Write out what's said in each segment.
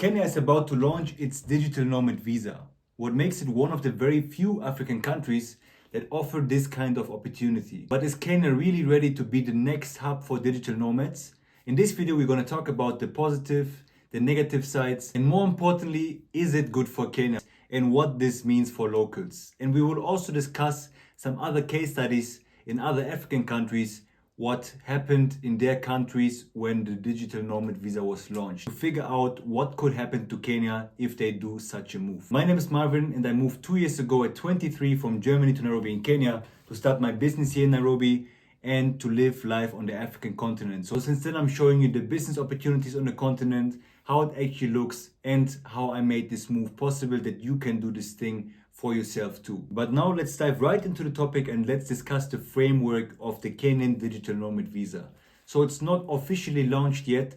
Kenya is about to launch its digital nomad visa, what makes it one of the very few African countries that offer this kind of opportunity. But is Kenya really ready to be the next hub for digital nomads? In this video, we're going to talk about the positive, the negative sides, and more importantly, is it good for Kenya and what this means for locals. And we will also discuss some other case studies in other African countries, what happened in their countries when the digital nomad visa was launched, to figure out what could happen to Kenya if they do such a move. My name is Marvin and I moved 2 years ago at 23 from Germany to Nairobi in Kenya to start my business here in Nairobi and to live life on the African continent. So since then I'm showing you the business opportunities on the continent, how it actually looks, and how I made this move possible that you can do this thing for yourself too. But now let's dive right into the topic and let's discuss the framework of the Kenyan digital nomad visa. So it's not officially launched yet,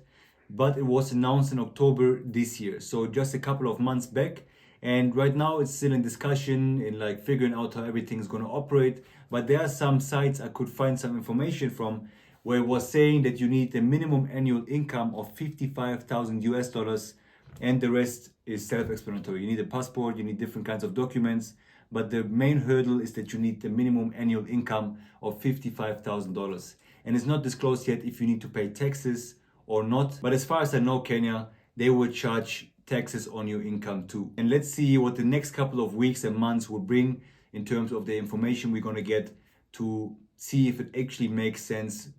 but it was announced in October this year. So just a couple of months back. And right now it's still in discussion in like figuring out how everything's going to operate. But there are some sites I could find some information from where it was saying that you need a minimum annual income of 55,000 US dollars, and the rest is self-explanatory. You need a passport, you need different kinds of documents, but the main hurdle is that you need the minimum annual income of $55,000. And it's not disclosed yet if you need to pay taxes or not. But as far as I know, Kenya, they will charge taxes on your income too. And let's see what the next couple of weeks and months will bring in terms of the information we're going to get to see if it actually makes sense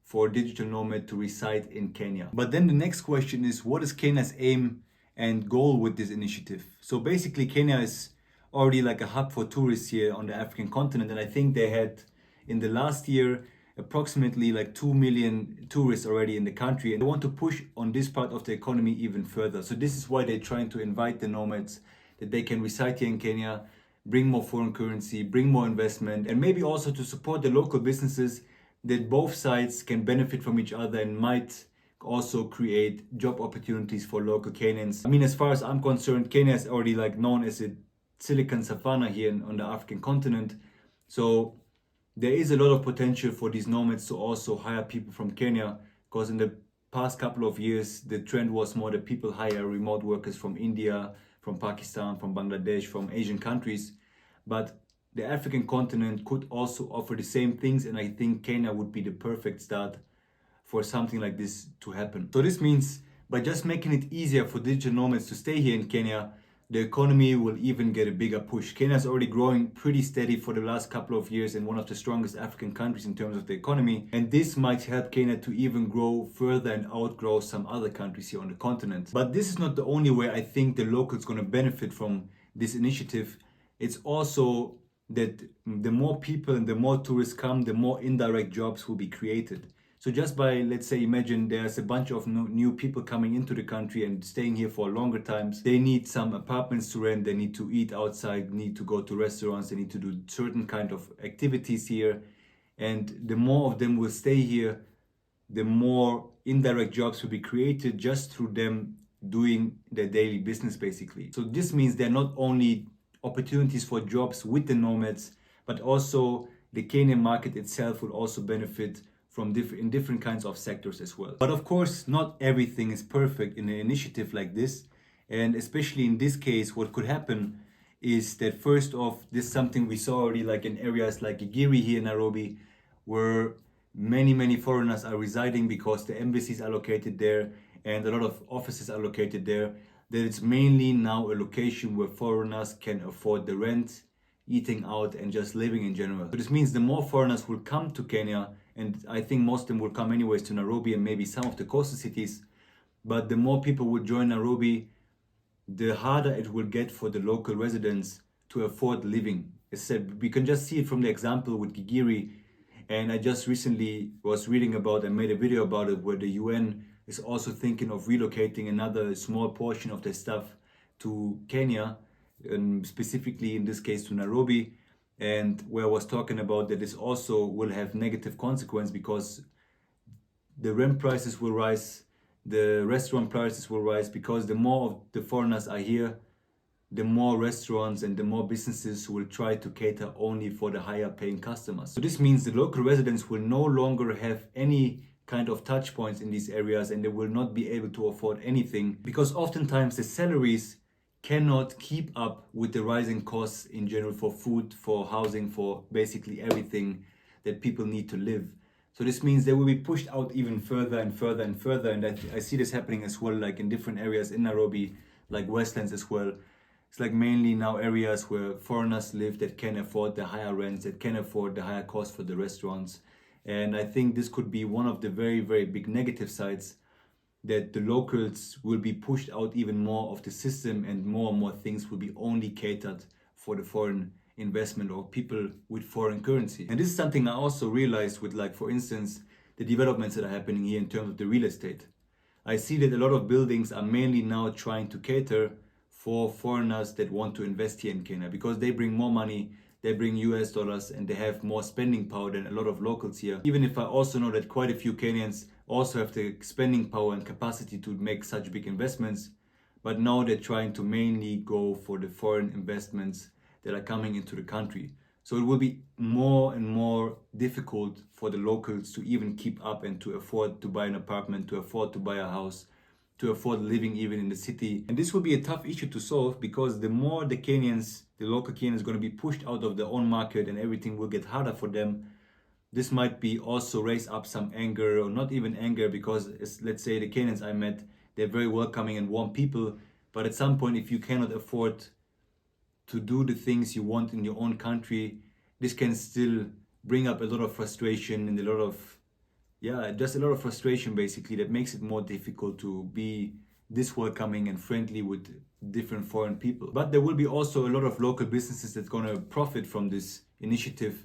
for a digital nomad to reside in Kenya. But then the next question is, what is Kenya's aim and goal with this initiative? So basically Kenya is already like a hub for tourists here on the African continent, and I think they had in the last year approximately like 2 million tourists already in the country, and they want to push on this part of the economy even further. So this is why they're trying to invite the nomads, that they can reside here in Kenya, bring more foreign currency, bring more investment, and maybe also to support the local businesses, that both sides can benefit from each other and might also create job opportunities for local Kenyans. I mean, as far as I'm concerned, Kenya is already like known as a silicon savannah here on the African continent. So there is a lot of potential for these nomads to also hire people from Kenya, because in the past couple of years, the trend was more that people hire remote workers from India, from Pakistan, from Bangladesh, from Asian countries. But the African continent could also offer the same things, and I think Kenya would be the perfect start for something like this to happen. So this means by just making it easier for digital nomads to stay here in Kenya, the economy will even get a bigger push. Kenya is already growing pretty steady for the last couple of years and one of the strongest African countries in terms of the economy. And this might help Kenya to even grow further and outgrow some other countries here on the continent. But this is not the only way I think the locals going to benefit from this initiative. It's also that the more people and the more tourists come, the more indirect jobs will be created. So just by, let's say, imagine there's a bunch of new people coming into the country and staying here for longer times. They need some apartments to rent, they need to eat outside, need to go to restaurants, they need to do certain kind of activities here. And the more of them will stay here, the more indirect jobs will be created just through them doing their daily business basically. So this means they're not only opportunities for jobs with the nomads, but also the Kenyan market itself will also benefit from different kinds of sectors as well. But of course, not everything is perfect in an initiative like this. And especially in this case, what could happen is that first off, this is something we saw already like in areas like Gigiri here in Nairobi, where many foreigners are residing because the embassies are located there and a lot of offices are located there, that it's mainly now a location where foreigners can afford the rent, eating out, and just living in general. So this means the more foreigners will come to Kenya, and I think most of them will come anyways to Nairobi and maybe some of the coastal cities, but the more people will join Nairobi, the harder it will get for the local residents to afford living. As I said, we can just see it from the example with Gigiri, and I just recently was reading about and made a video about it where the UN is also thinking of relocating another small portion of their stuff to Kenya, and specifically in this case to Nairobi, and where I was talking about that this also will have negative consequence because the rent prices will rise, the restaurant prices will rise, because the more of the foreigners are here, the more restaurants and the more businesses will try to cater only for the higher paying customers. So this means the local residents will no longer have any kind of touch points in these areas, and they will not be able to afford anything because oftentimes the salaries cannot keep up with the rising costs in general for food, for housing, for basically everything that people need to live. So this means they will be pushed out even further and further and further. And I see this happening as well, like in different areas in Nairobi, like Westlands as well. It's like mainly now areas where foreigners live that can afford the higher rents, that can afford the higher cost for the restaurants. And I think this could be one of the very, very big negative sides, that the locals will be pushed out even more of the system, and more things will be only catered for the foreign investment or people with foreign currency. And this is something I also realized with, like, for instance, the developments that are happening here in terms of the real estate. I see that a lot of buildings are mainly now trying to cater for foreigners that want to invest here in Kenya because they bring more money, they bring US dollars, and they have more spending power than a lot of locals here. Even if I also know that quite a few Kenyans also have the spending power and capacity to make such big investments, but now they're trying to mainly go for the foreign investments that are coming into the country. So it will be more and more difficult for the locals to even keep up and to afford to buy an apartment, to afford to buy a house, to afford living even in the city. And this will be a tough issue to solve because the more the Kenyans, the local Kenyans, going to be pushed out of their own market and everything will get harder for them. This might be also raise up some anger, or not even anger, because let's say the Kenyans I met, they're very welcoming and warm people. But at some point, if you cannot afford to do the things you want in your own country, this can still bring up a lot of frustration and a lot of frustration basically, that makes it more difficult to be this welcoming and friendly with different foreign people. But there will be also a lot of local businesses that's going to profit from this initiative.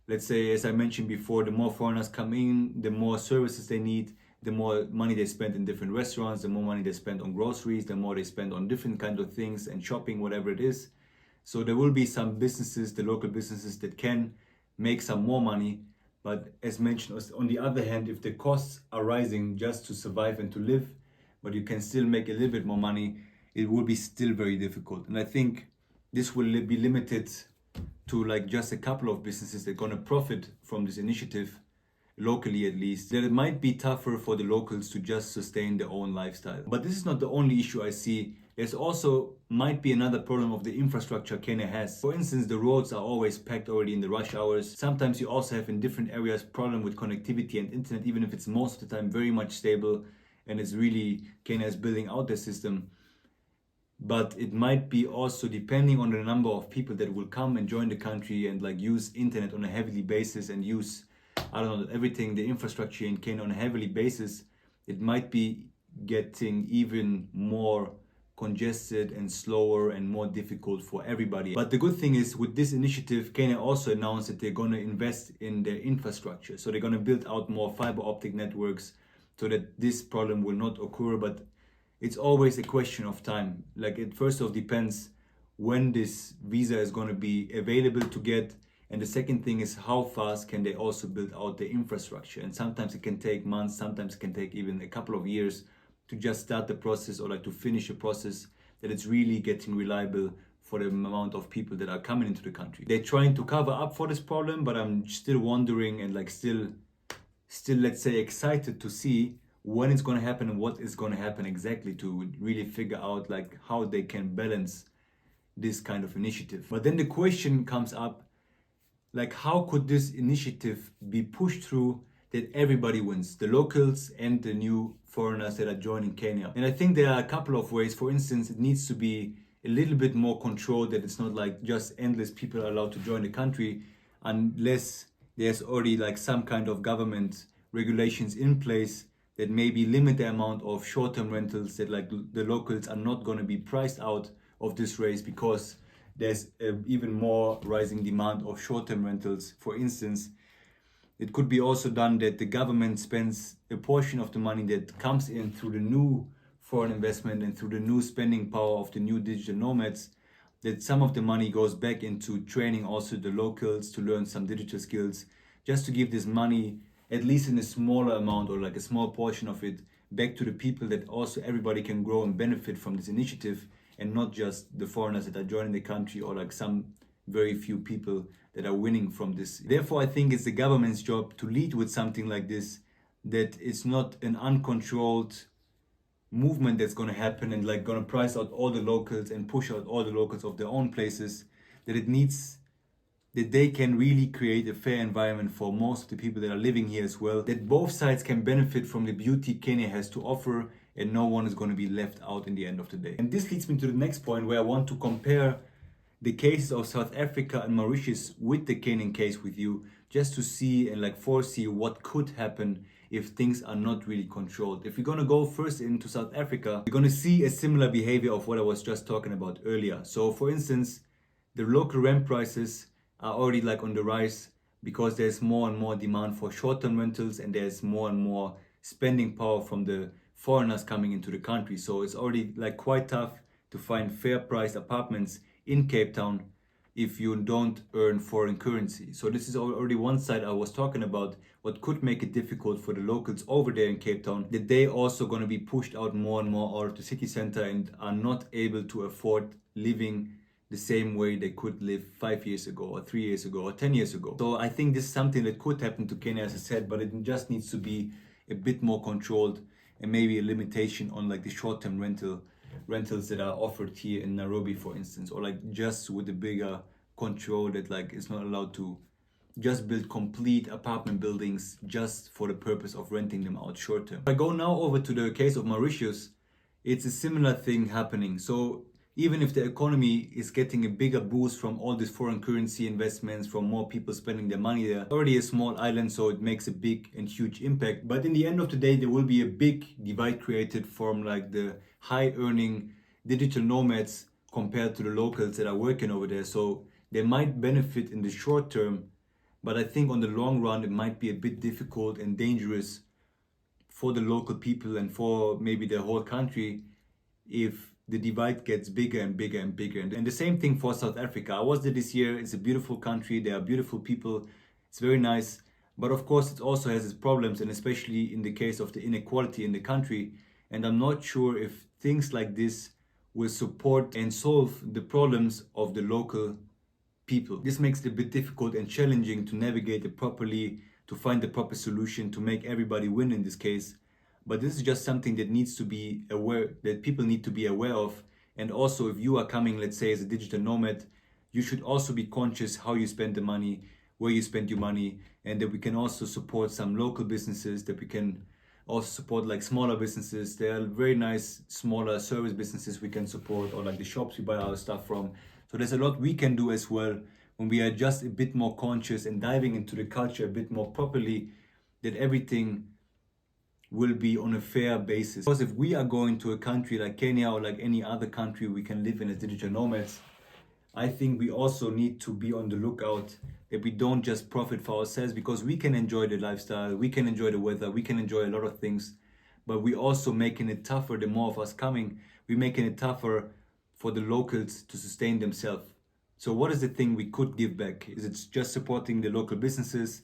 Let's say, as I mentioned before, the more foreigners come in, the more services they need, the more money they spend in different restaurants, the more money they spend on groceries, the more they spend on different kinds of things and shopping, whatever it is. So there will be some businesses, the local businesses, that can make some more money. But as mentioned, on the other hand, if the costs are rising just to survive and to live, but you can still make a little bit more money, it will be still very difficult. And I think this will be limited to like just a couple of businesses that are going to profit from this initiative, locally at least. That it might be tougher for the locals to just sustain their own lifestyle. But this is not the only issue I see. There's also might be another problem of the infrastructure Kenya has. For instance, the roads are always packed already in the rush hours. Sometimes you also have in different areas problem with connectivity and internet, even if it's most of the time very much stable and it's really Kenya is building out their system. But it might be also depending on the number of people that will come and join the country and like use internet on a heavily basis and use, I don't know, everything, the infrastructure in Kenya on a heavily basis. It might be getting even more congested and slower and more difficult for everybody. But the good thing is, with this initiative, Kenya also announced that they're going to invest in their infrastructure. So they're going to build out more fiber optic networks so that this problem will not occur. But it's always a question of time. Like, it first of all depends when this visa is going to be available to get. And the second thing is, how fast can they also build out the infrastructure? And sometimes it can take months, sometimes it can take even a couple of years to just start the process, or like to finish a process that it's really getting reliable for the amount of people that are coming into the country. They're trying to cover up for this problem, but I'm still wondering and like still let's say excited to see when it's going to happen and what is going to happen exactly, to really figure out like how they can balance this kind of initiative. But then the question comes up, like, how could this initiative be pushed through that everybody wins, the locals and the new foreigners that are joining Kenya? And I think there are a couple of ways. For instance, it needs to be a little bit more controlled, that it's not like just endless people are allowed to join the country unless there's already like some kind of government regulations in place that maybe limit the amount of short-term rentals, that like the locals are not going to be priced out of this race because there's even more rising demand of short-term rentals. For instance, it could be also done that the government spends a portion of the money that comes in through the new foreign investment and through the new spending power of the new digital nomads, that some of the money goes back into training also the locals to learn some digital skills, just to give this money, at least in a smaller amount or like a small portion of it, back to the people, that also everybody can grow and benefit from this initiative, and not just the foreigners that are joining the country or like some very few people that are winning from this. Therefore, I think it's the government's job to lead with something like this, that it's not an uncontrolled movement that's going to happen and like going to price out all the locals and push out all the locals of their own places, that it needs that they can really create a fair environment for most of the people that are living here as well, that both sides can benefit from the beauty Kenya has to offer, and no one is going to be left out in the end of the day. And this leads me to the next point, where I want to compare the cases of South Africa and Mauritius with the Kenyan case with you, just to see and like foresee what could happen if things are not really controlled. If we're going to go first into South Africa, we're going to see a similar behavior of what I was just talking about earlier. So for instance, the local rent prices are already like on the rise because there's more and more demand for short-term rentals, and there's more and more spending power from the foreigners coming into the country. So it's already like quite tough to find fair priced apartments in Cape Town if you don't earn foreign currency. So this is already one side I was talking about, what could make it difficult for the locals over there in Cape Town, that they also going to be pushed out more and more out of the city center and are not able to afford living the same way they could live 5 years ago or 3 years ago or 10 years ago. So I think this is something that could happen to Kenya, as I said, but it just needs to be a bit more controlled, and maybe a limitation on like the short-term rentals that are offered here in Nairobi, for instance, or like just with a bigger control that like it's not allowed to just build complete apartment buildings just for the purpose of renting them out short term. If I go now over to the case of Mauritius, it's a similar thing happening. So even if the economy is getting a bigger boost from all these foreign currency investments, from more people spending their money there, already a small island, so it makes a big and huge impact. But in the end of the day, there will be a big divide created from like the high earning digital nomads compared to the locals that are working over there. So they might benefit in the short term, but I think on the long run, it might be a bit difficult and dangerous for the local people and for maybe the whole country if the divide gets bigger and bigger and bigger. And the same thing for South Africa. I was there this year. It's a beautiful country. There are beautiful people. It's very nice. But of course, it also has its problems, and especially in the case of the inequality in the country. And I'm not sure if things like this will support and solve the problems of the local people. This makes it a bit difficult and challenging to navigate it properly, to find the proper solution, to make everybody win in this case. But this is just something that needs to be aware, that people need to be aware of. And also, if you are coming, let's say, as a digital nomad, you should also be conscious how you spend the money, where you spend your money, and that we can also support some local businesses, that we can also support like smaller businesses. There are very nice smaller service businesses we can support, or like the shops we buy our stuff from. So there's a lot we can do as well when we are just a bit more conscious and diving into the culture a bit more properly, that everything will be on a fair basis. Because if we are going to a country like Kenya or like any other country we can live in as digital nomads, I think we also need to be on the lookout that we don't just profit for ourselves, because we can enjoy the lifestyle, we can enjoy the weather, we can enjoy a lot of things, but we also making it tougher. The more of us coming, we're making it tougher for the locals to sustain themselves. So what is the thing we could give back? Is it just supporting the local businesses?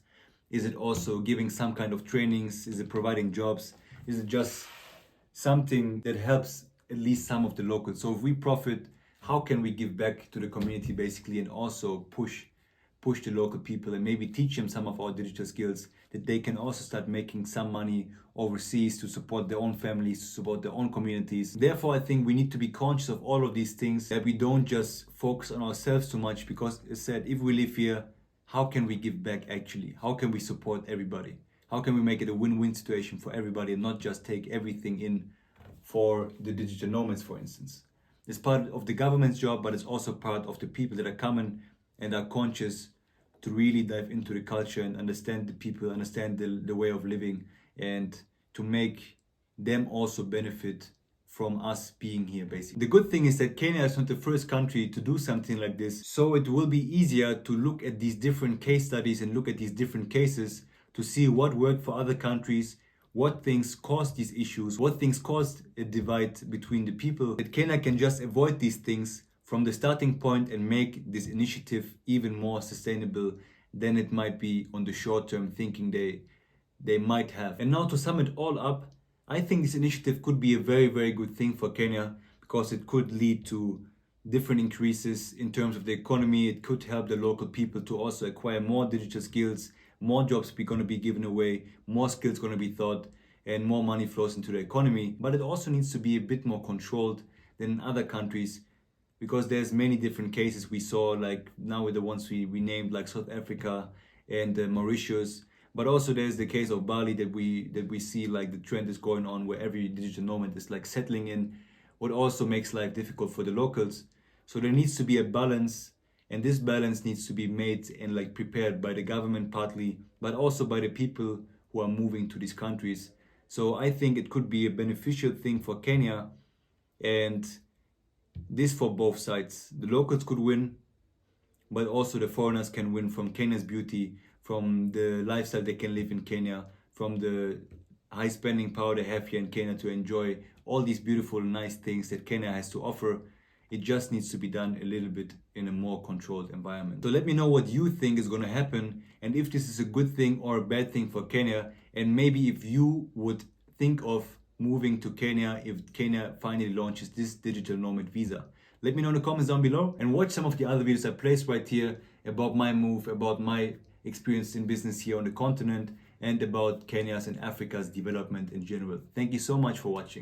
Is it also giving some kind of trainings? Is it providing jobs? Is it just something that helps at least some of the locals? So if we profit, how can we give back to the community basically, and also push the local people and maybe teach them some of our digital skills, that they can also start making some money overseas to support their own families, to support their own communities. Therefore, I think we need to be conscious of all of these things, that we don't just focus on ourselves too much, because as said, if we live here, how can we give back actually? How can we support everybody? How can we make it a win-win situation for everybody and not just take everything in for the digital nomads, for instance? It's part of the government's job, but it's also part of the people that are coming and are conscious to really dive into the culture and understand the people, understand the way of living, and to make them also benefit from us being here, basically. The good thing is that Kenya is not the first country to do something like this, so it will be easier to look at these different case studies and look at these different cases to see what worked for other countries, what things caused these issues, what things caused a divide between the people, that Kenya can just avoid these things from the starting point and make this initiative even more sustainable than it might be on the short term thinking they might have. And now to sum it all up, I think this initiative could be a very, very good thing for Kenya, because it could lead to different increases in terms of the economy. It could help the local people to also acquire more digital skills, more jobs are going to be given away, more skills going to be taught, and more money flows into the economy. But it also needs to be a bit more controlled than in other countries, because there's many different cases we saw, like now with the ones we named, like South Africa and Mauritius. But also there's the case of Bali that we see, like the trend is going on where every digital nomad is like settling in, what also makes life difficult for the locals. So there needs to be a balance, and this balance needs to be made and like prepared by the government partly, but also by the people who are moving to these countries. So I think it could be a beneficial thing for Kenya, and this for both sides. The locals could win, but also the foreigners can win from Kenya's beauty, from the lifestyle they can live in Kenya, from the high spending power they have here in Kenya to enjoy all these beautiful, nice things that Kenya has to offer. It just needs to be done a little bit in a more controlled environment. So let me know what you think is going to happen, and if this is a good thing or a bad thing for Kenya, and maybe if you would think of moving to Kenya if Kenya finally launches this digital nomad visa. Let me know in the comments down below, and watch some of the other videos I placed right here about my move, about my experience in business here on the continent, and about Kenya's and Africa's development in general. Thank you so much for watching.